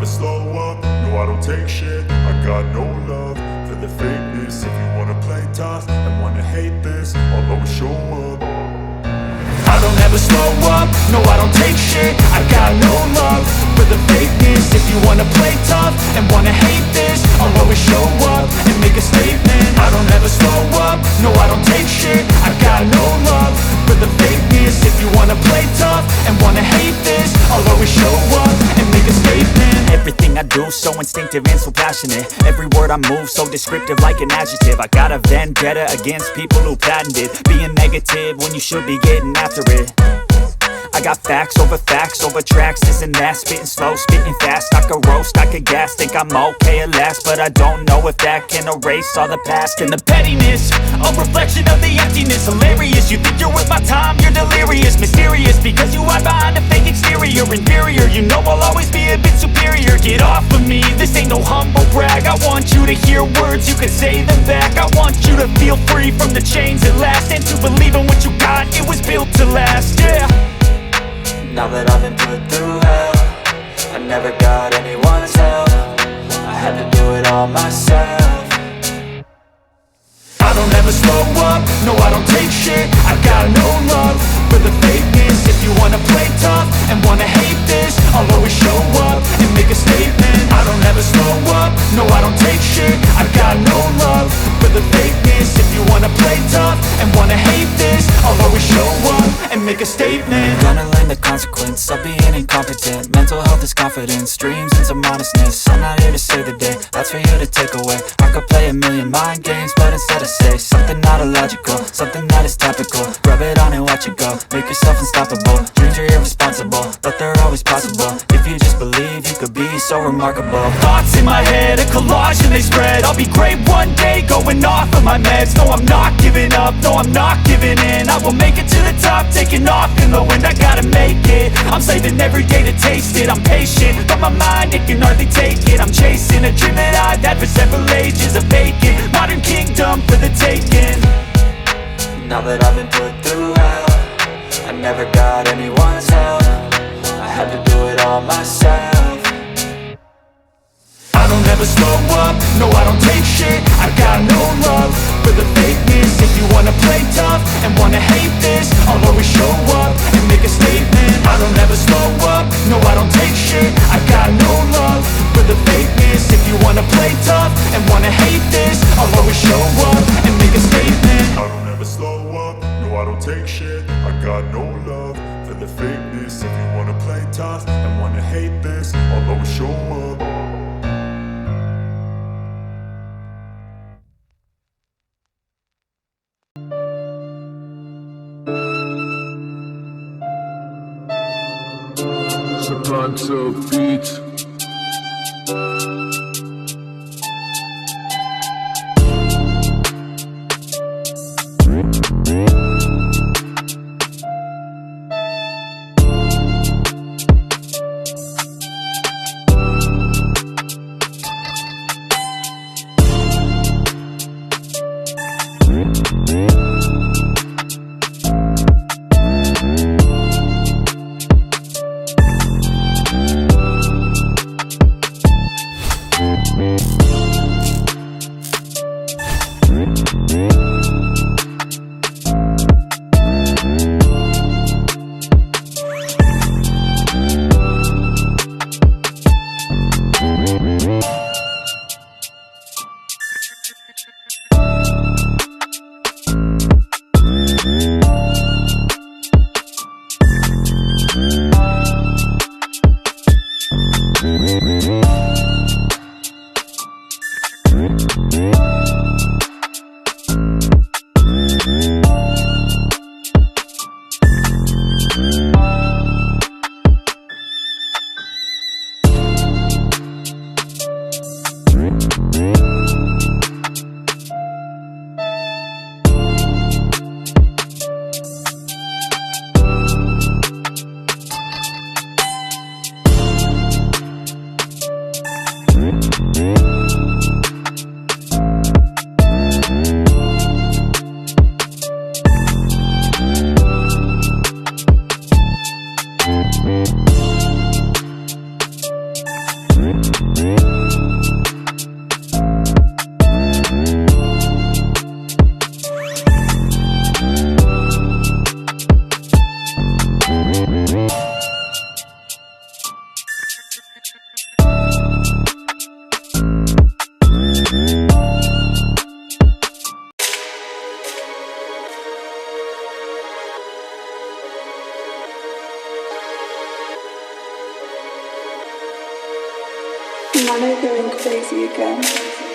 slow up, no I don't take shit. I got no love for the fakeness. If you wanna play tough and wanna hate this, I'll always show up. I don't ever slow up, no I don't take shit. I got no love for the fakeness. If you wanna play tough and wanna hate this, I'll always show up and make a statement. I don't ever slow up, no I don't take shit. I got no love for the fakeness. If you wanna play tough and wanna hate this, I'll always show up and make a statement. Everything I do so instinctive and so passionate. Every word I move so descriptive like an adjective. I got a vendetta against people who patented being negative when you should be getting after it. I got facts over tracks, this and that. Spitting slow, spitting fast, I could roast, I could gas. Think I'm okay at last, but I don't know if that can erase all the past. And the pettiness, a reflection of the emptiness. Hilarious, you think you're worth my time, you're delirious. Mysterious, because you hide behind a fake exterior. Inferior, you know I'll always be a bit superior. Get off of me, this ain't no humble brag. I want you to hear words, you can say them back. I want you to feel free from the chains at last, and to believe in what you got, it was built to last, yeah. Now that I've been put through hell, I never got anyone's help. I had to do it all myself. I don't ever slow up, no I don't take shit. I got no love for the fakeness. If you wanna play tough and wanna hate this, I'll always show up and make a statement. I don't ever slow up, no I don't take shit. I got no love for the fakeness. If you wanna play tough and wanna hate this, I'll always show up and make a statement. Gonna learn the consequence of being incompetent. Mental health is confidence, dreams and some honestness. I'm not here to save the day, that's for you to take away. I could play a million mind games, but instead I say something not illogical, something that is topical. Rub it on and watch it go, make yourself unstoppable. Dreams are irresponsible, but they're always possible. If you just believe, you could be so remarkable. Thoughts in my head, a collage and they spread. I'll be great one day, going off of my meds. No, I'm not giving up, no, I'm not giving in. I will make it to the top, taking off in the wind. I gotta make it, I'm saving every day to taste it. I'm patient, but my mind, it can hardly take it. I'm chasing a dream that I've had for several ages. A vacant, modern kingdom for the taking. Now that I've been put through hell, I never got anyone's help. I had to do it all myself. I don't ever slow up, no I don't take shit. I got no love for the fakeness. If you wanna play tough and wanna hate this, I'll always show up and make a statement. I don't ever slow up, no I don't take shit. I got no love for the fakeness. If you wanna play tough and wanna hate this, I'll always show up and make a statement. I don't ever slow up, no I don't take shit. I got no love for the fakeness. If you wanna play tough and wanna hate this, I'll always show up. Sublime beat. Money going crazy again.